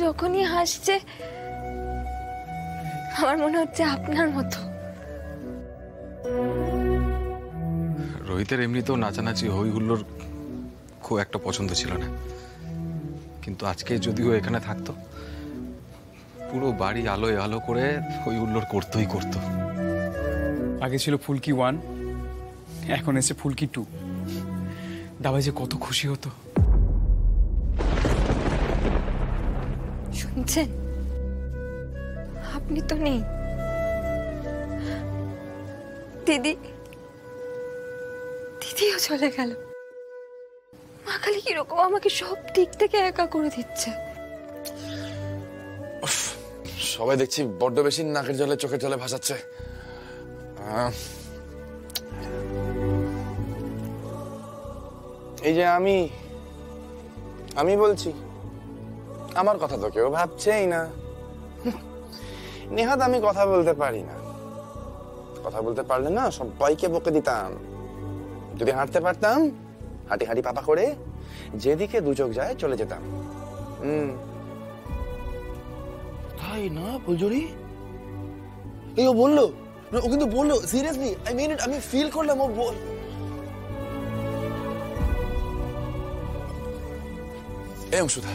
যখনই হাসছে আমার মনে হচ্ছে আপনার মতো। রোহিতের এমনিতেও নাচানাচি হই হুল্লোর খুব একটা পছন্দ ছিল না, কিন্তু আজকে যদিও এখানে থাকতো পুরো বাড়ি আলোয় আলো করে হই হুল্লোর করতোই করতো। আগে ছিল ফুলকি 1, এখন এসে ফুলকি 2। দাবাই যে কত খুশি হতো। শুনছেন, আপনি তো নেই। দিদিও চলে গেল। মা খালি কিরকম আমাকে সব দিক থেকে একা করে দিচ্ছে। সবাই দেখছি বড্ড বেশি নাকের জলে চোখের জলে ভাসাচ্ছে। এই যে আমি বলছি, আমার কথা তো কেউ ভাবছেই না। নেহাত আমি কথা বলতে পারি না। কথা বলতে পারলে না সবাইকে বকে দিতাম। যদি হাঁটতে পারতাম, হাঁটি হাঁটি পাপা করে যেদিকে দু চোখ যায় চলে যেতাম। তাই না ফুলঝুরি? এই ও বললো, ও কিন্তু বললো, সিরিয়াসলি আই মিন ইট, আমি ফিল করলাম ও বল। এই অংশুধা,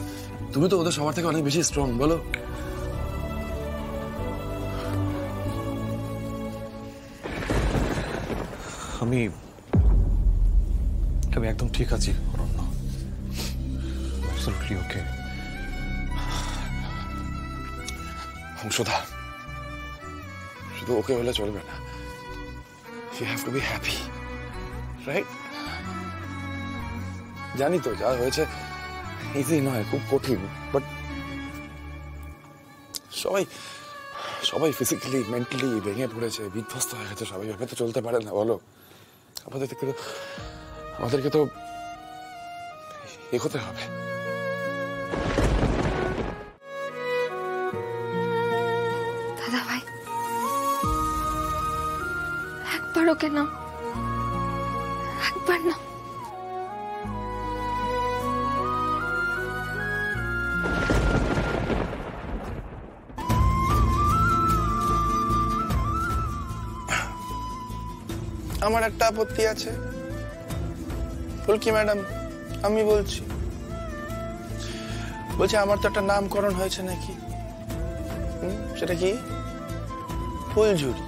তুমি তো ওদের সবার থেকে অনেক বেশি স্ট্রং, বলো। আমি একদম ঠিক আছি অরণ্য, অ্যাবসলিউটলি ওকে। অংশুধা, শুধু ওকে হলে চলবে না, you have to be happy, right? জানি তো যা হয়েছে ইজি নয়, খুব কঠিন, বাট সবাই ফিজিক্যালি মেন্টালি ভেঙে পড়েছে, বিধ্বস্ত হয়ে গেছে সবাই। ভাবে তো চলতে পারে না, বলো। আমাদেরকে তো এগোতে হবে। দাদা ভাই, একবার ওকে নাও, একবার নাও। আমার একটা আপত্তি আছে ফুলকি ম্যাডাম, আমি বলছি আমার তো একটা নামকরণ হয়েছে নাকি, সেটা কি? ফুলঝুরি।